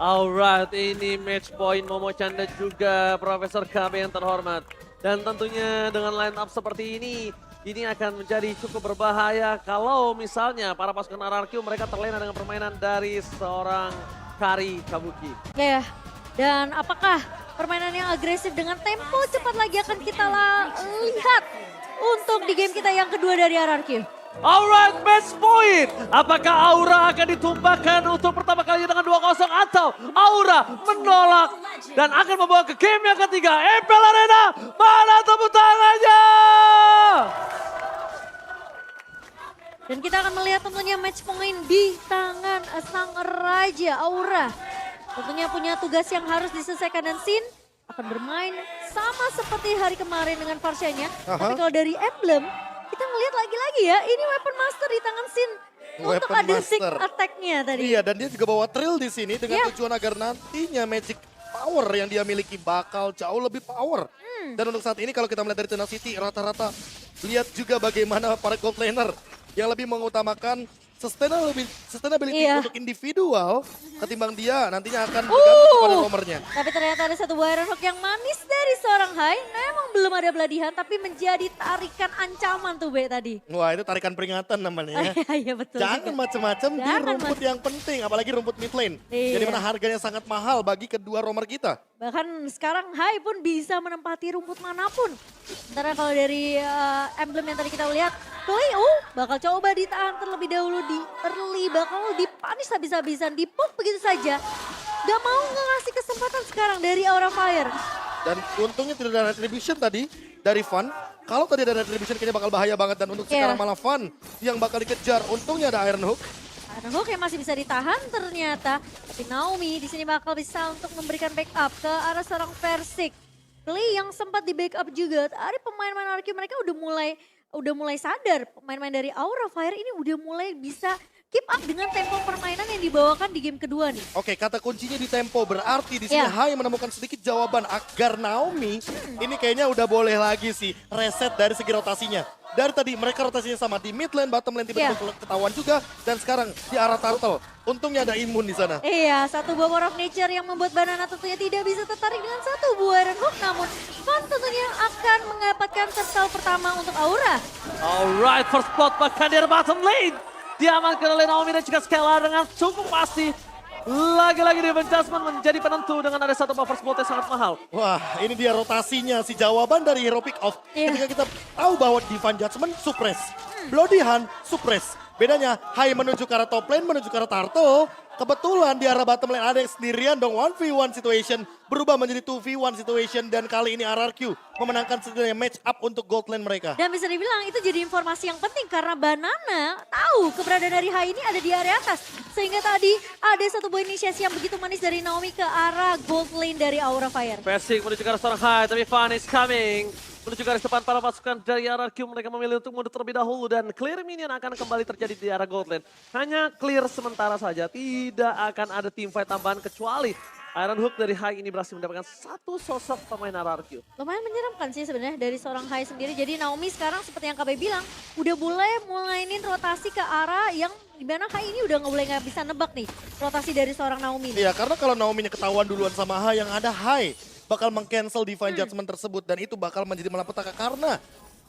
Alright, ini match point Momo-chan dan juga Profesor KB yang terhormat. Dan tentunya dengan line up seperti ini akan menjadi cukup berbahaya kalau misalnya para pasukan RRQ mereka terlena dengan permainan dari seorang Kari Kabuki. Ya, dan apakah permainan yang agresif dengan tempo cepat lagi akan kita lihat untuk di game kita yang kedua dari RRQ? Alright, match point. Apakah Aura akan ditumbangkan untuk pertama kalinya dengan 2-0 atau Aura menolak dan akan membawa ke game yang ketiga. Impel Arena, mana tepuk tangannya? Dan kita akan melihat tentunya match point di tangan sang Raja Aura. Tentunya punya tugas yang harus diselesaikan dan Sin akan bermain sama seperti hari kemarin dengan Farsianya. Tapi kalau dari Emblem, kita ngelihat lagi-lagi ya, ini Weapon Master di tangan Sin untuk Weapon ada sneak Master. attack-nya tadi. Iya, dan dia juga bawa Trill di sini dengan Iya. tujuan agar nantinya magic power yang dia miliki bakal jauh lebih power. Dan untuk saat ini kalau kita melihat dari Tenacity rata-rata lihat juga bagaimana para gold laner yang lebih mengutamakan sustainability Iya. untuk individual ketimbang dia nantinya akan bergantung kepada roamernya. Tapi ternyata ada satu buah Iron Hook yang manis dari seorang Hai. Memang belum ada beladihan tapi menjadi tarikan ancaman tuh Be tadi. Wah, itu tarikan peringatan namanya ya. Iya betul. Jangan juga. macam-macam di Jangan rumput yang penting, apalagi rumput mid lane. Iya. Jadi mana harganya sangat mahal bagi kedua roamer kita. Bahkan sekarang Hai pun bisa menempati rumput manapun. Sementara kalau dari emblem yang tadi kita lihat, Cleo bakal coba ditahan terlebih dahulu di early, bakal dipanis habis-habisan, dipuk begitu saja. Gak mau ngasih kesempatan sekarang dari Aura Fire. Dan untungnya tidak ada retribution tadi dari Fun. Kalau tadi ada retribution kayaknya bakal bahaya banget dan untuk Iya. sekarang malah Fun yang bakal dikejar. Untungnya ada Iron Hook. Iron Hook yang masih bisa ditahan ternyata. Tapi Naomi di sini bakal bisa untuk memberikan backup ke arah seorang Persik. Clay yang sempat di backup juga. Tadi pemain-pemain RQ mereka udah mulai sadar. Pemain-pemain dari Aura Fire ini udah mulai bisa keep up dengan tempo permainan yang dibawakan di game kedua nih. Oke, kata kuncinya di tempo berarti di sini Iya. Hai menemukan sedikit jawaban agar Naomi ini kayaknya udah boleh lagi sih reset dari segi rotasinya. Dari tadi mereka rotasinya sama di mid lane, bottom lane tiba-tiba ketahuan juga dan sekarang di arah turtle. Untungnya ada imun di sana. Iya, satu buah Power of Nature yang membuat Banana tentunya tidak bisa tertarik dengan satu buah Iron Hook. Namun Fun tentunya akan mendapatkan turtle pertama untuk Aura. Alright, first spot bahkan dari bottom lane. Diamankan oleh Naomi dan juga Skella dengan cukup pasti. Lagi-lagi Divine Judgment menjadi penentu dengan ada satu buffer spot yang sangat mahal. Wah, ini dia rotasinya si jawaban dari Hero Pick Off. Iya. Ketika kita tahu bahwa Divine Judgment suppress, Bloody Hand suppress. Bedanya Hai menuju ke arah top lane, menuju ke arah turtle. Kebetulan di arah bottom lane ada yang sendirian dong 1v1 situation. Berubah menjadi 2v1 situation dan kali ini RRQ memenangkan setidaknya match up untuk gold lane mereka. Dan bisa dibilang itu jadi informasi yang penting karena Banana tahu keberadaan dari Hai ini ada di area atas. Sehingga tadi ada satu buah inisiasi yang begitu manis dari Naomi ke arah gold lane dari Aura Fire. Persik menuju ke arah seorang Hai, tapi Fun is coming. Menuju garis depan para pasukan dari RRQ, mereka memilih untuk mundur terlebih dahulu dan clear minion akan kembali terjadi di arah gold lane. Hanya clear sementara saja, tidak akan ada teamfight tambahan kecuali Iron Hook dari Hai ini berhasil mendapatkan satu sosok pemain RRQ. Lumayan menyeramkan sih sebenarnya dari seorang Hai sendiri. Jadi Naomi sekarang seperti yang KB bilang, udah mulainin rotasi ke arah yang dimana Hai ini udah nggak bisa nebak nih rotasi dari seorang Naomi. Iya, karena kalau Naomi-nya ketahuan duluan sama Hai yang ada Hai bakal meng-cancel Divine Judgment tersebut dan itu bakal menjadi malapetaka karena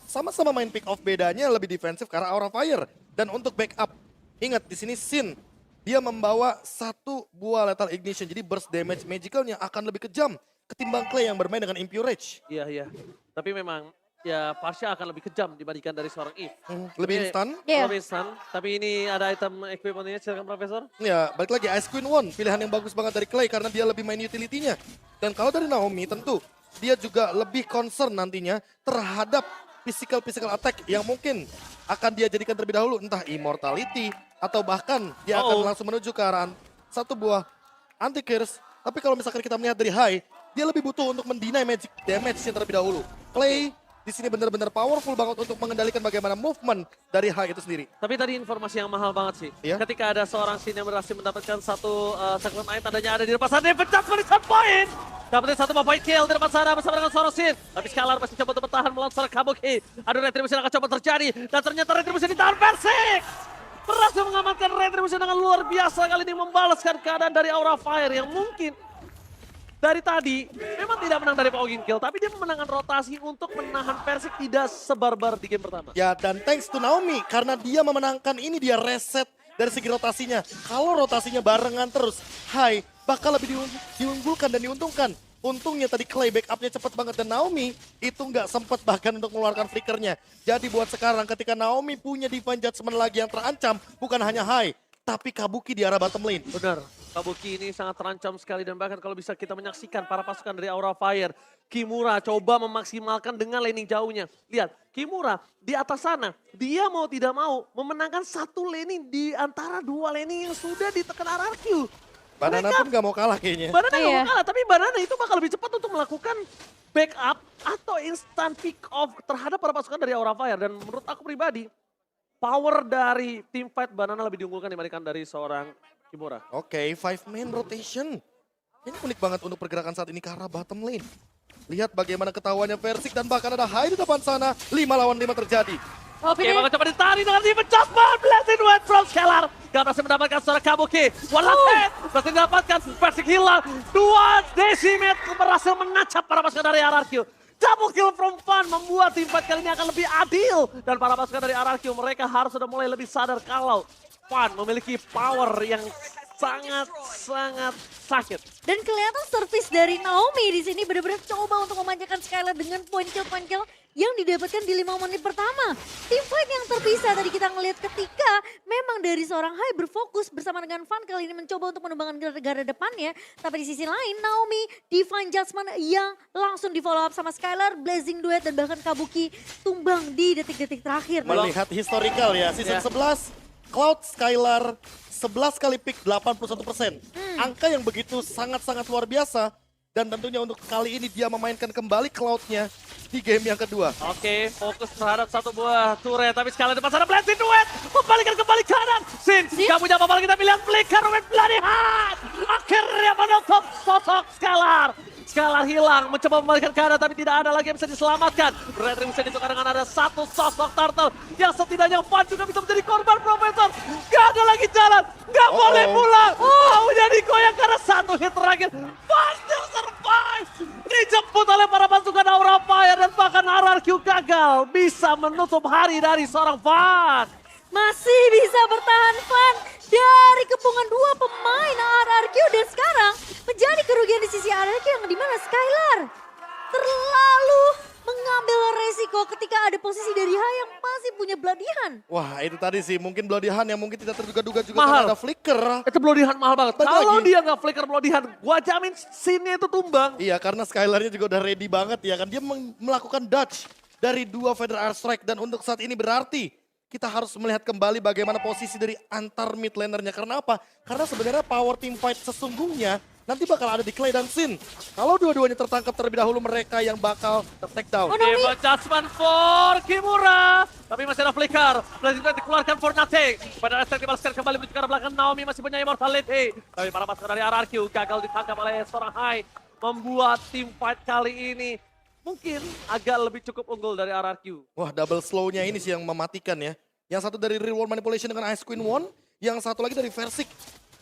sama-sama main pick off, bedanya lebih defensif karena Aura Fire. Dan untuk backup, ingat di sini Sin dia membawa satu buah lethal ignition, jadi burst damage magicalnya akan lebih kejam ketimbang Clay yang bermain dengan Impure Rage. Iya. Tapi memang ya Pasha akan lebih kejam dibandingkan dari seorang Eve. Lebih Tapi- instan. Iya. Lebih instan. Tapi ini ada item equipmentnya, silakan Profesor. Ya, balik lagi Ice Queen One, pilihan yang bagus banget dari Clay karena dia lebih main utility-nya. Dan kalau dari Naomi tentu dia juga lebih concern nantinya terhadap physical attack yang mungkin akan dia jadikan terlebih dahulu, entah immortality atau bahkan dia akan langsung menuju ke arah satu buah anti-curse. Tapi kalau misalkan kita melihat dari Hai, dia lebih butuh untuk mendinai magic damage yang terlebih dahulu. Clay di sini benar-benar powerful banget untuk mengendalikan bagaimana movement dari Hai itu sendiri. Tapi tadi informasi yang mahal banget sih. Iya. Ketika ada seorang Sin yang berhasil mendapatkan satu segmen air, tandanya ada di depan sana. Dia pecah di satu poin. Dapetin satu point kill di depan sana bersama dengan seorang Sin. Tapi Scalar masih coba untuk bertahan melawan seorang Kabuki. Ada retribusi yang akan coba terjadi. Dan ternyata retribusi ditahan Persik. berhasil mengamankan Retribution dengan luar biasa kali ini membalaskan keadaan dari Aura Fire yang mungkin dari tadi memang tidak menang dari Pogging Kill, tapi dia memenangkan rotasi untuk menahan Persik tidak sebarbar di game pertama. Ya, dan thanks to Naomi karena dia memenangkan ini, dia reset dari segi rotasinya. Kalau rotasinya barengan terus, Hai bakal lebih diunggulkan dan diuntungkan. Untungnya tadi Clay backupnya cepat banget dan Naomi itu nggak sempat bahkan untuk mengeluarkan flickernya. Jadi buat sekarang ketika Naomi punya Divine Judgment lagi yang terancam, bukan hanya Hai, tapi Kabuki di arah bottom lane. Benar, Kabuki ini sangat terancam sekali dan bahkan kalau bisa kita menyaksikan para pasukan dari Aura Fire. Kimura coba memaksimalkan dengan laning jauhnya. Lihat, Kimura di atas sana, dia mau tidak mau memenangkan satu laning di antara dua laning yang sudah ditekan RRQ. Banana pun nggak mau kalah kayaknya. Banana nggak Iya. mau kalah, tapi Banana itu bakal lebih cepat untuk melakukan backup atau instant pick off terhadap para pasukan dari Aura Fire. Dan menurut aku pribadi, power dari team fight Banana lebih diunggulkan dibandingkan dari seorang Kimura. Oke, 5-man rotation. Ini unik banget untuk pergerakan saat ini ke arah bottom lane. Lihat bagaimana ketahuannya Persik dan bahkan ada Hai di depan sana. 5 lawan 5 terjadi. Oke, bakal coba ditarik dengan Demon Judgment. Blessing Wet from Scalar. Gak berhasil mendapatkan seorang Kabuki. One last hit. Berhasil mendapatkan Persik hilang. 2 decimate berhasil menancap para pasukan dari RRQ. Double kill from Fun membuat tim fight kali ini akan lebih adil. Dan para pasukan dari RRQ mereka harus sudah mulai lebih sadar kalau Fun memiliki power yang sangat-sangat sakit. Dan kelihatan service dari Naomi di sini benar-benar coba untuk memanjakan Skylar dengan point kill yang didapatkan di 5 menit pertama. Tim fight yang terpisah tadi kita ngelihat ketika memang dari seorang Hai berfokus bersama dengan Fun kali ini mencoba untuk menumbangkan gara depannya. Tapi di sisi lain Naomi Divine Judgment yang langsung di follow up sama Skylar, Blazing Duet dan bahkan Kabuki tumbang di detik-detik terakhir. Melihat historical ya, season 11, Cloud Skylar 11 kali pick 81%. Angka yang begitu sangat-sangat luar biasa. Dan tentunya untuk kali ini dia memainkan kembali Cloud-nya di game yang kedua. Oke, fokus terhadap satu buah turret. Tapi sekali depan sana Blessing Duet. Membalikan kembali kanan. Sin, gak punya apa-apa lagi kita pilihan flicker. Roman Bloody Hand. Akhirnya menutup sosok Scalar. Scalar hilang, mencoba membalikan kanan tapi tidak ada lagi yang bisa diselamatkan. Retribution ditukar dengan ada satu sosok turtle yang setidaknya Fun juga bisa menjadi korban Profesor. Gak ada lagi jalan, gak boleh pulang. Maunya digoyang karena satu hit terakhir. Fun still survive. Dijemput oleh para pasukan Aura Fire dan bahkan RRQ gagal bisa menutup hari dari seorang Fun. Masih bisa bertahan Fun dari kepungan 2 pemain RRQ dan sekarang menjadi kerugian di sisi RRQ yang dimana Skylar terlalu mengambil resiko ketika ada posisi dari Hai yang masih punya Bloody Hand. Wah itu tadi sih mungkin Bloody Hand yang mungkin tidak terduga-duga juga Mahal. karena ada flicker. Itu Bloody Hand mahal banget. Balik Kalau lagi. dia nggak flicker Bloody Hand, gua jamin scene-nya itu tumbang. Iya karena Skylarnya juga udah ready banget ya kan. Dia melakukan dodge dari 2 Feather Air Strike dan untuk saat ini berarti kita harus melihat kembali bagaimana posisi dari antar mid lanernya. Karena apa? Karena sebenarnya power team fight sesungguhnya nanti bakal ada di Clay dan Sin. Kalau dua-duanya tertangkap terlebih dahulu mereka yang bakal take down. Demon Judgment for Kimura. Tapi masih ada flicker. Blazing Duet dikeluarkan for nothing. Pada Aster dibalaskan kembali menuju ke arah belakang. Naomi masih punya immortality. Tapi para pasukan dari RRQ gagal ditangkap oleh seorang Hai. Membuat tim fight kali ini mungkin agak lebih cukup unggul dari RRQ. Wah double slow-nya ini sih yang mematikan ya. Yang satu dari Real World Manipulation dengan Ice Queen One. Yang satu lagi dari Versik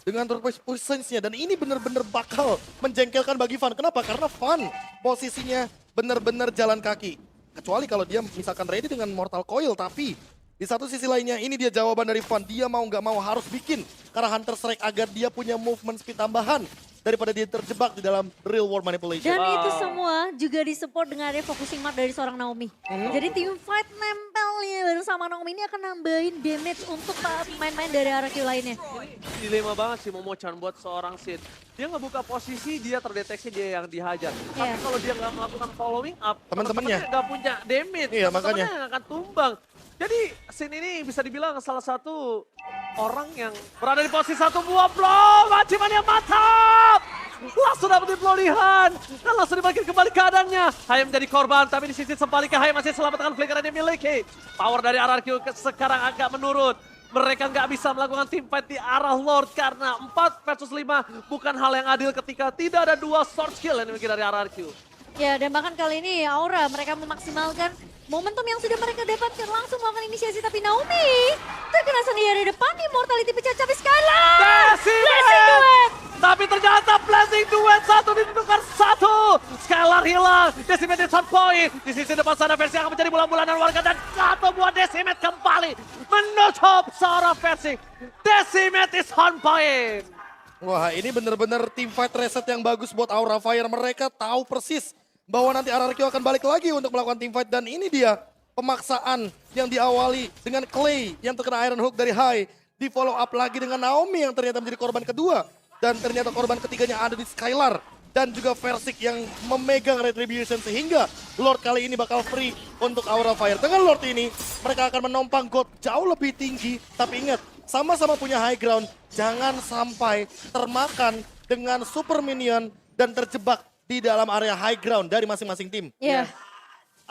dengan Turquoise Presence-nya. Dan ini benar-benar bakal menjengkelkan bagi Fun. Kenapa? Karena Fun posisinya benar-benar jalan kaki. Kecuali kalau dia misalkan ready dengan Mortal Coil. Tapi di satu sisi lainnya ini dia jawaban dari Fun. Dia mau nggak mau harus bikin karena Hunter Strike agar dia punya movement speed tambahan. Daripada dia terjebak di dalam Real World Manipulation. Dan itu semua juga disupport dengan refocusing mark dari seorang Naomi. Jadi tim fight nempelnya bersama Naomi ini akan nambahin damage untuk pemain-pemain dari RRQ lainnya. Dilema banget sih Momochan buat seorang Sin. Dia ngebuka posisi, dia terdeteksi dia yang dihajar. Tapi Iya. kalau dia nggak melakukan following up, Teman-temannya. nggak punya damage. Iya, Teman-temannya makanya. yang akan tumbang. Jadi Sin ini bisa dibilang salah satu orang yang berada di posisi satu buah blow. Maciman yang mantap. Langsung dapetin Bloody Hand. Dan langsung dibalikin kembali keadaannya. Hai menjadi korban, tapi di sisi sebaliknya Hai masih selamatkan flicker yang dimiliki. Power dari RRQ sekarang agak menurun. Mereka nggak bisa melakukan team fight di arah Lord karena 4 versus 5 bukan hal yang adil ketika tidak ada 2 sword skill yang dimiliki dari RRQ. Ya dan bahkan kali ini Aura mereka memaksimalkan momentum yang sudah mereka dapatkan langsung melakukan inisiasi. Tapi Naomi terkena seni dari depan, Immortality pecah tapi Skylar. Blessing duet! Tapi ternyata Blessing duet satu ditukar satu. Skylar hilang, Decimate is on point. Di sisi depan sana versi akan menjadi bulan-bulanan warga dan satu buat Decimate kembali menutup seorang versi. Decimate is on point. Wah, ini bener-bener team fight reset yang bagus buat Aura Fire. Mereka tahu persis bahwa nanti RRQ akan balik lagi untuk melakukan team fight. Dan ini dia pemaksaan yang diawali dengan Clay yang terkena Iron Hook dari Hai. Di follow up lagi dengan Naomi yang ternyata menjadi korban kedua. Dan ternyata korban ketiganya ada di Skylar. Dan juga Versik yang memegang Retribution sehingga Lord kali ini bakal free untuk Aura Fire. Dengan Lord ini mereka akan menompang gold jauh lebih tinggi. Tapi ingat, sama-sama punya high ground. Jangan sampai termakan dengan super minion dan terjebak di dalam area high ground dari masing-masing tim. Iya.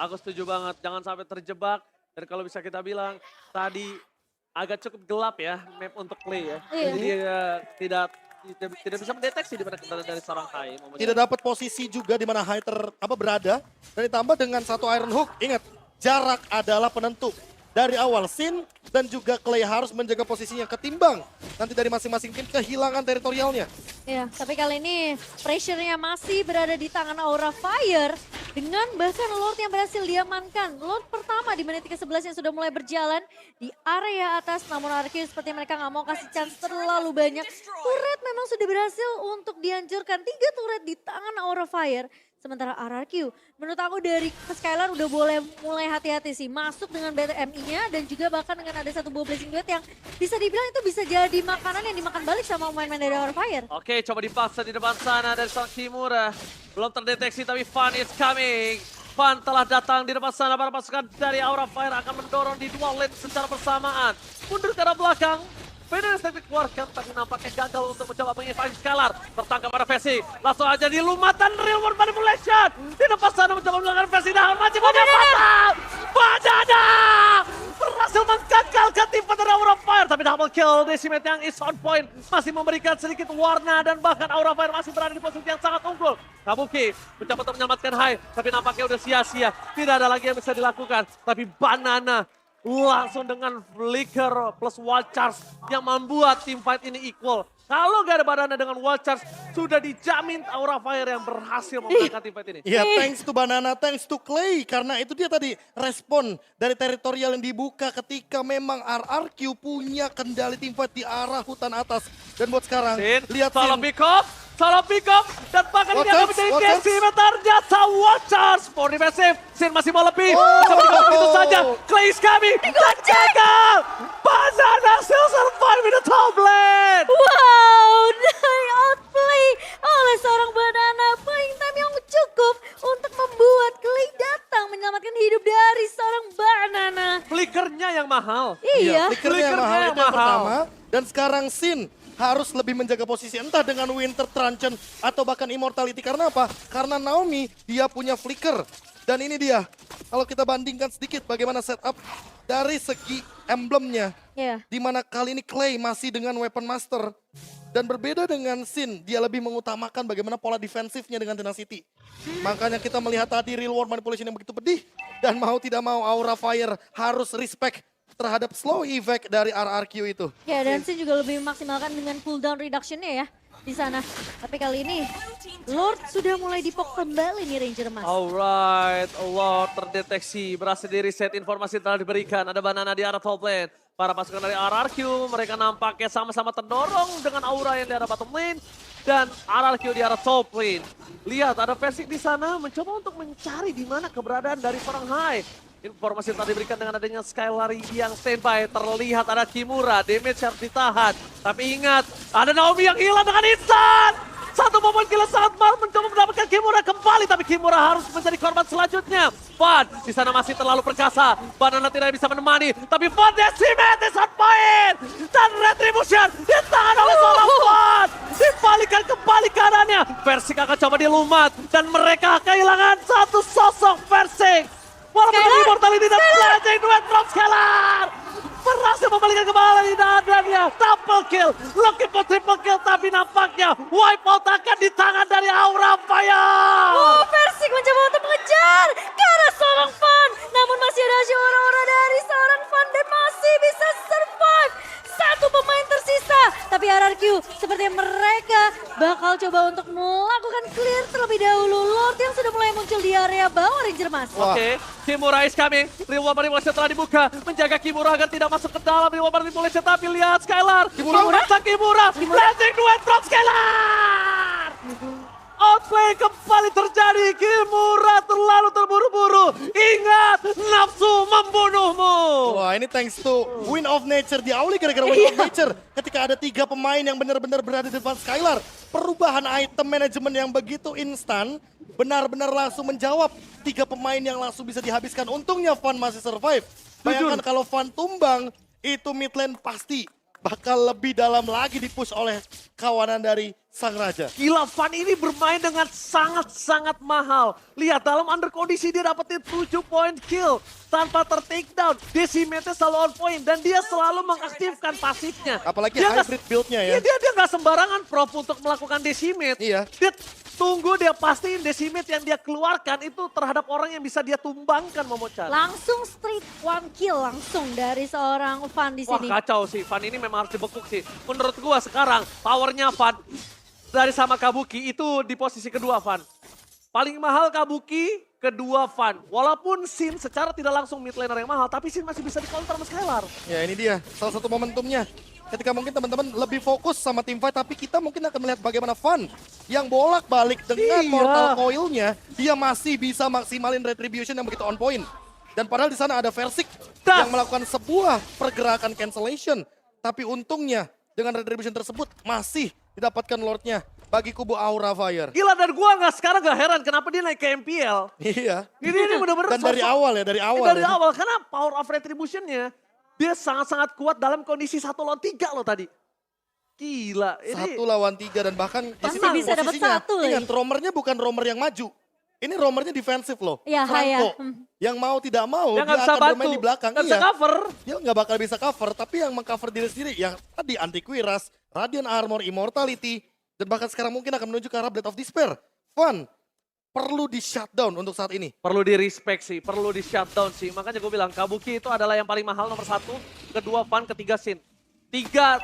Aku setuju banget, jangan sampai terjebak. Dan kalau bisa kita bilang, tadi agak cukup gelap ya map untuk Clay ya. Iya. Jadi dia tidak bisa mendeteksi di mana keberadaan dari seorang Hai. Tidak dapat posisi juga di mana Hai berada. Dan ditambah dengan satu Iron Hook. Ingat, jarak adalah penentu. Dari awal Sin dan juga Clay harus menjaga posisinya ketimbang nanti dari masing-masing tim kehilangan teritorialnya. Iya, tapi kali ini pressure-nya masih berada di tangan Aura Fire dengan bahkan Lord yang berhasil diamankan. Lord pertama di menit ke-11 yang sudah mulai berjalan di area atas, namun RRQ seperti mereka nggak mau kasih chance terlalu banyak. Turret memang sudah berhasil untuk dihancurkan, 3 turret di tangan Aura Fire. Sementara RRQ, menurut aku dari Skylar udah boleh mulai hati-hati sih. Masuk dengan BTMI-nya dan juga bahkan dengan ada satu buah Blessing Duet yang bisa dibilang itu bisa jadi makanan yang dimakan balik sama pemain-pemain dari Aura Fire. Oke, coba dipaksa di depan sana dari sang Kimura. Belum terdeteksi tapi Fun is coming. Fun telah datang di depan sana, para pasukan dari Aura Fire akan mendorong di dua lane secara bersamaan. Mundur ke arah belakang. Fenris dikeluarkan tapi nampaknya gagal untuk mencoba menginvite Skylar. Tertangkap pada Versi. Langsung aja di lumatan Real World Manipulation. Di depan sana mencoba melakukan Versi dan masih punya fatal. Banana berhasil menggagalkan tim dari Aura Fire. Tapi double kill Decimate yang is on point. Masih memberikan sedikit warna dan bahkan Aura Fire masih berada di posisi yang sangat unggul. Kabuki mencoba untuk menyelamatkan Hai. Tapi nampaknya udah sia-sia. Tidak ada lagi yang bisa dilakukan. Tapi Banana langsung dengan flicker plus wall charge yang membuat team fight ini equal. Kalau gak ada Banana dengan wall charge, sudah dijamin Aura Fire yang berhasil memenangkan team fight ini. Ya, thanks to Banana, thanks to Clay. Karena itu dia tadi respon dari teritorial yang dibuka ketika memang RRQ punya kendali team fight di arah hutan atas. Dan buat sekarang, Sin, lihat salah Sin. pick up, dan bahkan ini akan menjadi Decimeter jasa Watchers. For defensive, Sin masih mau lebih. Coba dikawal begitu saja, Clay is coming, dan gagal. Banana still survive in the top lane. Wow, outplay oleh seorang Banana. Playing time yang cukup untuk membuat Clay datang menyelamatkan hidup dari seorang Banana. Flickernya yang mahal. Iya. Flickernya yang mahal Flickernya itu yang mahal. pertama. Dan sekarang Sin harus lebih menjaga posisi entah dengan Winter Truncheon atau bahkan Immortality. Karena apa? Karena Naomi dia punya flicker. Dan ini dia, kalau kita bandingkan sedikit bagaimana setup dari segi emblemnya. Iya. Dimana kali ini Clay masih dengan Weapon Master. Dan berbeda dengan Sin, dia lebih mengutamakan bagaimana pola defensifnya dengan Tenacity. Makanya kita melihat tadi Real World Manipulation yang begitu pedih. Dan mau tidak mau Aura Fire harus respect terhadap slow effect dari RRQ itu. Ya, dan Sin juga lebih memaksimalkan dengan cooldown reduction-nya ya di sana. Tapi kali ini Lord sudah mulai dipok kembali nih Ranger Mas. Alright, Lord terdeteksi, berhasil di reset, informasi telah diberikan. Ada Banana di arah top lane. Para pasukan dari RRQ, mereka nampaknya sama-sama terdorong dengan aura yang di arah bottom lane. Dan RRQ di arah top lane. Lihat, ada Versik di sana mencoba untuk mencari di mana keberadaan dari seorang Hai. Informasi telah diberikan dengan adanya Skylar yang standby. Terlihat ada Kimura, damage harus ditahan. Tapi ingat, ada Naomi yang hilang dengan instan. Satu momen gila saat Mar mencoba mendapatkan Kimura kembali. Tapi Kimura harus menjadi korban selanjutnya. Fun di sana masih terlalu perkasa. Banana tidak bisa menemani. Tapi Fun Decimate is on point. Dan Retribution ditahan oleh seorang Fun. Dibalikan kembali kanannya. Versik akan coba dilumat. Dan mereka kehilangan satu sosok Versik. Walaupun Skylar! Immortality dan Blessing Duet from Skylar. Berhasil membalikan kembali dadanya. Double kill. Looking for triple kill. Tapi nampaknya wipeout akan di tangan dari Aura Fire. Versik mencoba untuk mengejar ke arah seorang Fun. Namun masih melakukan clear terlebih dahulu. Lord yang sudah mulai muncul di area bawah Ranger Mas. Wah. Oke, Kimura is coming. Reward manipulasi telah dibuka. Menjaga Kimura agar tidak masuk ke dalam reward manipulasi. Tapi lihat Skylar. Kimura? Kimura. Blazing duet from Skylar. Outplay kembali terjadi. Kimura terlalu terburu-buru. Ingat, nafsu membunuhmu. Wah, ini thanks to Win of Nature. Diawali gara-gara Win of Nature. Ketika ada 3 pemain yang benar-benar berada di depan Skylar. Perubahan item manajemen yang begitu instan. Benar-benar langsung menjawab. 3 pemain yang langsung bisa dihabiskan. Untungnya Fan masih survive. Bayangkan kalau Fan tumbang, itu mid lane pasti bakal lebih dalam lagi dipush oleh kawanan dari Sang Raja. Gila, Fan ini bermain dengan sangat-sangat mahal. Lihat, dalam under kondisi dia dapetin 7 point kill tanpa ter-takedown. Decimate-nya selalu on point dan dia selalu mengaktifkan pasifnya. Apalagi Dia nggak- hybrid build-nya ya. Iya, dia nggak sembarangan prop untuk melakukan decimate. Iya. Dia tunggu, dia pastiin decimate yang dia keluarkan itu terhadap orang yang bisa dia tumbangkan, Momochan. Langsung straight 1 kill langsung dari seorang Fan di Wah, sini. kacau sih. Fan ini memang harus dibekuk sih. Menurut gua sekarang powernya Fan dari sama Kabuki itu di posisi kedua Fan. Paling mahal Kabuki, kedua Fan. Walaupun Sin secara tidak langsung mid laner yang mahal, tapi Sin masih bisa di-counter sama Skylar. Ya ini dia salah satu momentumnya. Ketika mungkin teman-teman lebih fokus sama team fight, tapi kita mungkin akan melihat bagaimana Fan yang bolak-balik dengan Iya. Mortal Coil-nya, dia masih bisa maksimalin retribution yang begitu on point. Dan padahal di sana ada Versik Das. yang melakukan sebuah pergerakan cancellation. Tapi untungnya dengan retribution tersebut masih didapatkan Lordnya bagi kubu Aura Fire. Gila, dan gua sekarang gak heran kenapa dia naik ke MPL. Iya. Ini bener-bener Dan dari sosok- awal ya, dari awal. Dari ya. awal, karena power of retribution-nya dia sangat-sangat kuat dalam kondisi 1 lawan 3 loh tadi. Gila, ini 1 lawan 3 dan bahkan di Masih sini bisa dapat posisinya, 1 lagi. ingat romernya bukan romer yang maju. Ini romernya defensif loh. Iya, Franco. ya. Yang mau tidak mau dia dia nggak bisa akan bantu, bermain di belakang. nggak bisa Iya. cover. Dia nggak bakal bisa cover, tapi yang mengcover diri sendiri. Yang tadi Antiquiras, Radiant Armor, Immortality. Dan bahkan sekarang mungkin akan menuju ke arah Blade of Despair. Fun. Perlu di shutdown untuk saat ini. Perlu di respect sih, perlu di shutdown sih. Makanya gue bilang Kabuki itu adalah yang paling mahal nomor 1, kedua Fan, ketiga Sin. Tiga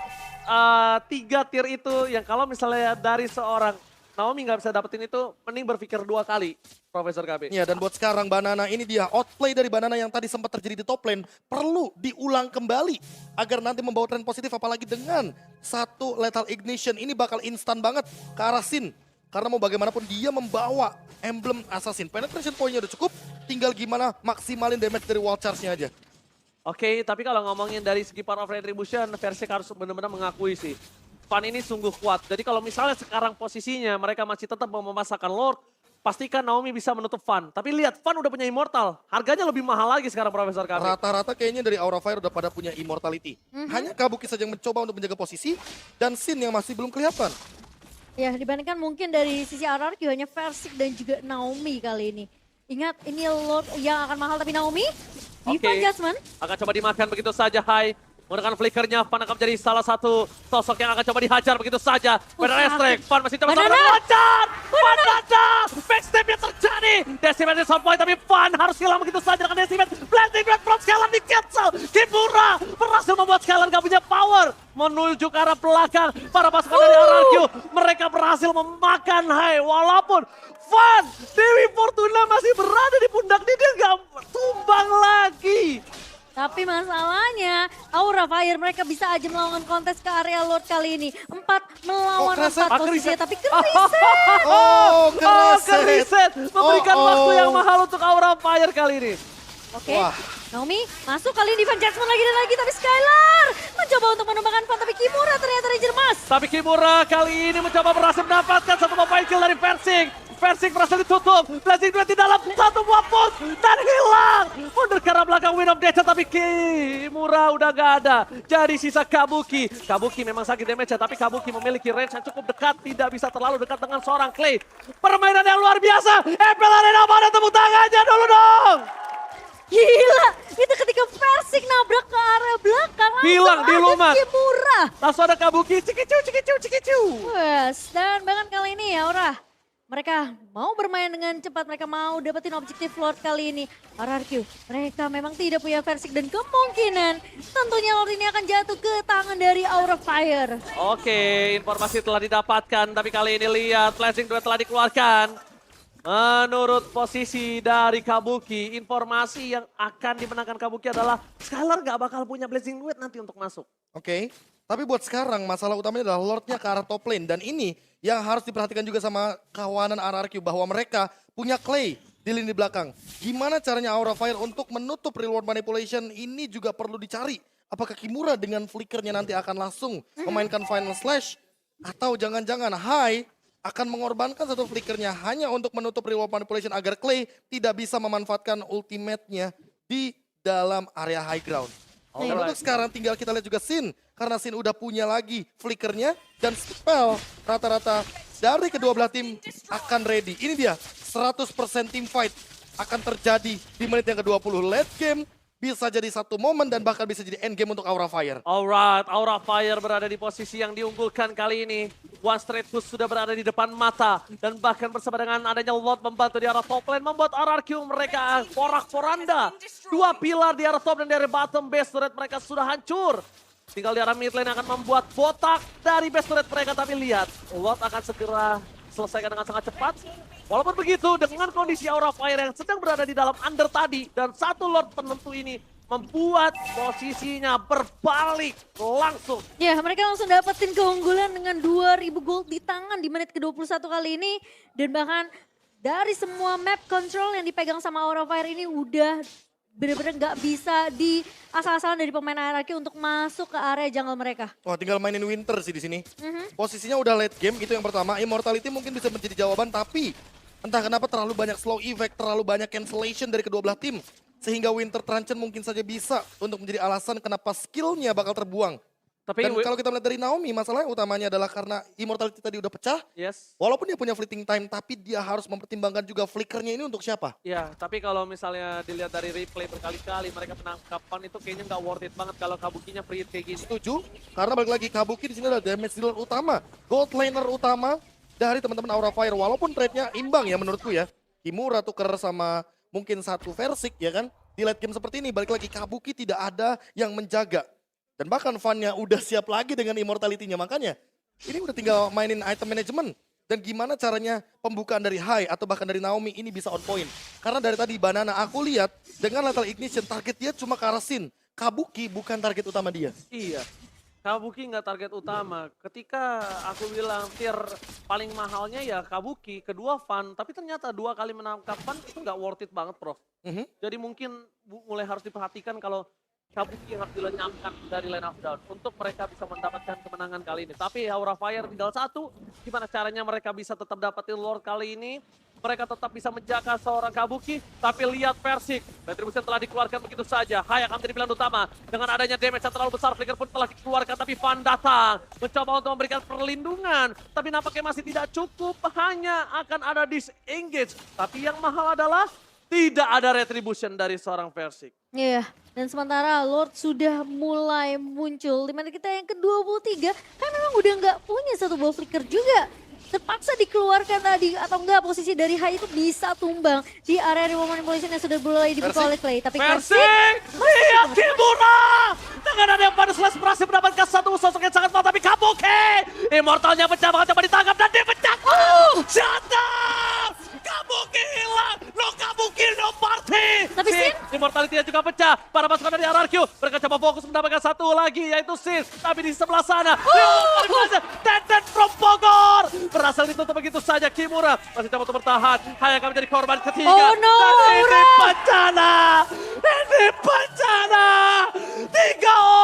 tier itu yang kalau misalnya dari seorang Naomi nggak bisa dapetin itu, mending berpikir 2 kali, Profesor KB. Ya, dan buat sekarang Banana ini dia outplay dari Banana yang tadi sempat terjadi di top lane perlu diulang kembali agar nanti membawa tren positif, apalagi dengan 1 lethal ignition ini bakal instan banget ke arah Sin. Karena mau bagaimanapun dia membawa emblem assassin. Penetration point-nya udah cukup, tinggal gimana maksimalin damage dari wall charge-nya aja. Oke, tapi kalau ngomongin dari segi power of retribution, Versik harus benar-benar mengakui sih. Fan ini sungguh kuat. Jadi kalau misalnya sekarang posisinya mereka masih tetap mau memasakkan Lord, pastikan Naomi bisa menutup Fan. Tapi lihat, Fan udah punya Immortal. Harganya lebih mahal lagi sekarang, Profesor KB. Rata-rata kayaknya dari Aura Fire udah pada punya immortality. Hanya Kabuki saja yang mencoba untuk menjaga posisi dan Sin yang masih belum kelihatan. Ya, dibandingkan mungkin dari sisi RRQ hanya Versik dan juga Naomi kali ini. Ingat, ini Lord yang akan mahal tapi Naomi. Diva Oke. Jasmine. Akan coba dimakan begitu saja, Hai. Menggunakan flickernya, Fan akan menjadi salah satu sosok yang akan coba dihajar begitu saja. Benar Estrek, Fan masih coba Banana. loncat. Fan loncat, backstepnya terjadi. Decimate is on point, tapi Fan harus hilang begitu saja dengan Decimate. Blending back from Skylar di cancel. Kimura berhasil membuat Skylar gak punya power. Menuju ke arah belakang, para pasukan dari RRQ. Mereka berhasil memakan Hai, walaupun Fan, Dewi Fortuna masih berada di pundak dia gak tumbang lagi. Tapi masalahnya Aura Fire mereka bisa aja melakukan kontes ke area Lord kali ini. 4 melawan 4 Kreset. posisinya tapi Kreset. Oh, Kreset memberikan waktu yang mahal untuk Aura Fire kali ini. Oke, Wah. Naomi masuk kali ini Diva Jasmine lagi dan lagi tapi Skylar mencoba untuk menumbangkan Fan tapi Kimura ternyata Ranger Mas. Tapi Kimura kali ini mencoba berhasil mendapatkan 1 point kill dari Versik. Versik berhasil ditutup, Blazing Duet di dalam 1 buah push dan hilang. Mundur ke arah belakang Win of Nature tapi Kimura udah gak ada. Jadi sisa Kabuki. Kabuki memang sakit damage tapi Kabuki memiliki range yang cukup dekat. Tidak bisa terlalu dekat dengan seorang Clay. Permainan yang luar biasa. MPL Arena mana tepuk tangannya dulu dong. Gila, itu ketika Versik nabrak ke area belakang langsung Hilang di ada lumat. Kimura. Langsung ada Kabuki, cikicu, cikicu, cikicu. Wes, dan bahkan kali ini ya Aura Mereka mau bermain dengan cepat, mereka mau dapetin objektif Lord kali ini. RRQ, mereka memang tidak punya Versik dan kemungkinan tentunya Lord ini akan jatuh ke tangan dari Aura Fire. Oke, informasi telah didapatkan, tapi kali ini lihat flashing duet telah dikeluarkan. Menurut posisi dari Kabuki, informasi yang akan dimenangkan Kabuki adalah Skylar gak bakal punya Blazing Duet nanti untuk masuk. Oke, tapi buat sekarang masalah utamanya adalah Lordnya ke arah top lane. Dan ini yang harus diperhatikan juga sama kawanan RRQ bahwa mereka punya Clay di lini belakang. Gimana caranya Aura Fire untuk menutup reward manipulation ini juga perlu dicari. Apakah Kimura dengan flickernya nanti akan langsung memainkan Final Slash? Atau jangan-jangan Hai akan mengorbankan satu flickernya hanya untuk menutup reward manipulation agar Clay tidak bisa memanfaatkan ultimate-nya di dalam area high ground. Dan untuk sekarang tinggal kita lihat juga Sin. Karena Sin udah punya lagi flickernya dan spell rata-rata dari kedua belah tim akan ready. Ini dia 100% team fight akan terjadi di menit yang ke-20 late game. Bisa jadi satu momen dan bahkan bisa jadi end game untuk Aura Fire. Alright, Aura Fire berada di posisi yang diunggulkan kali ini. One Straight Push sudah berada di depan mata. Dan bahkan bersama dengan adanya Lord membantu di arah top lane. Membuat RRQ mereka porak-poranda. Dua pilar di arah top dan di arah bottom base turret mereka sudah hancur. Tinggal di arah mid lane akan membuat botak dari base turret mereka. Tapi lihat, Lord akan segera selesaikan dengan sangat cepat. Walaupun begitu, dengan kondisi Aura Fire yang sedang berada di dalam under tadi, dan satu Lord penentu ini membuat posisinya berbalik langsung. Ya, mereka langsung dapetin keunggulan dengan 2000 gold di tangan di menit ke-21 kali ini. Dan bahkan dari semua map control yang dipegang sama Aura Fire ini udah bener-bener gak bisa di asal-asalan dari pemain RRQ untuk masuk ke area jungle mereka. Wah, tinggal mainin Winter sih di sini. Posisinya udah late game, itu yang pertama. Immortality mungkin bisa menjadi jawaban, tapi entah kenapa terlalu banyak slow effect, terlalu banyak cancellation dari kedua belah tim. Sehingga Winter Truncheon mungkin saja bisa untuk menjadi alasan kenapa skillnya bakal terbuang. Tapi Dan kalau kita melihat dari Naomi, masalahnya utamanya adalah karena Immortality tadi udah pecah. yes. Walaupun dia punya fleeting time, tapi dia harus mempertimbangkan juga flickernya ini untuk siapa. Ya, tapi kalau misalnya dilihat dari replay berkali-kali mereka penangkapan itu kayaknya nggak worth it banget kalau Kabukinya free hit kayak gini. Setuju, karena balik lagi Kabuki di sini adalah damage dealer utama, gold laner utama dari teman-teman Aura Fire. Walaupun trade-nya imbang ya menurutku ya. Kimura tuker sama mungkin satu Versik ya kan. Di late game seperti ini balik lagi Kabuki tidak ada yang menjaga. Dan bahkan Van-nya udah siap lagi dengan Immortality-nya. Makanya ini udah tinggal mainin item management. Dan gimana caranya pembukaan dari Hai atau bahkan dari Naomi ini bisa on point. Karena dari tadi Banana aku lihat dengan Lethal Ignition target dia cuma ke arah Sin. Kabuki bukan target utama dia. Iya. Kabuki nggak target utama. Ketika aku bilang tier paling mahalnya ya Kabuki, kedua Van, tapi ternyata 2 kali menangkap Van itu nggak worth it banget, Prof. Jadi mungkin mulai harus diperhatikan kalau Kabuki yang harus dilenyapkan dari line of down untuk mereka bisa mendapatkan kemenangan kali ini. Tapi Aura Fire tinggal satu, gimana caranya mereka bisa tetap dapetin Lord kali ini. Mereka tetap bisa menjaga seorang Kabuki, tapi lihat Versik. Retribution telah dikeluarkan begitu saja. Hai akan menjadi pilihan utama. Dengan adanya damage yang terlalu besar, Flicker pun telah dikeluarkan, tapi Van datang. Mencoba untuk memberikan perlindungan, tapi nampaknya masih tidak cukup. Hanya akan ada disengage. Tapi yang mahal adalah tidak ada retribution dari seorang Versik. Iya, dan sementara Lord sudah mulai muncul. Dimana kita yang ke-23 kan memang udah nggak punya satu buah flicker juga. Terpaksa dikeluarkan tadi atau enggak posisi dari Hai itu bisa tumbang di area reward manipulation yang sudah mulai dibuka oleh Clay. Tapi Versik, lihat Kimura! Dengan ada yang pada slash berhasil mendapatkan satu sosok yang sangat mantap, tapi Kabuki! Immortalnya pecah, bahkan coba ditangkap dan dia pecah! Shut up! Kabuki hilang! No Kabuki, no party! Tapi Sin? Immortality juga pecah. Para pasukan dari RRQ, mereka coba fokus mendapatkan satu lagi, yaitu Sin. Tapi di sebelah sana, Teten from Bogor! Berhasil ditutup begitu saja Kimura. Masih coba untuk bertahan. Hai akan menjadi korban ketiga. Oh no, dan ini Aura! bencana! Ini bencana! 3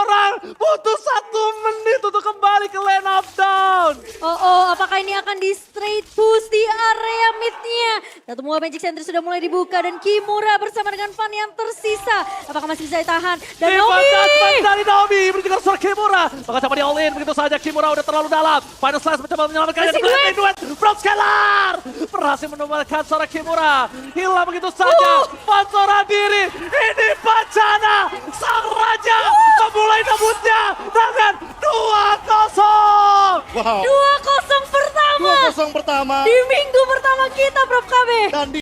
orang butuh 1 menit untuk kembali ke lane of down. Oh, apakah ini akan di straight push di area midnya? Satu buah Magic Center sudah mulai dibuka dan Kimura bersama dengan Van yang tersisa. Apakah masih bisa ditahan? Dan Naomi! Dari Naomi menuju ke seorang Kimura. Maka coba di all in begitu saja. Kimura udah terlalu dalam. Final Slash mencoba menyelamatkan. Duet from Scalar. Berhasil menemukan seorang Kimura. Hilang begitu saja. Van seorang diri.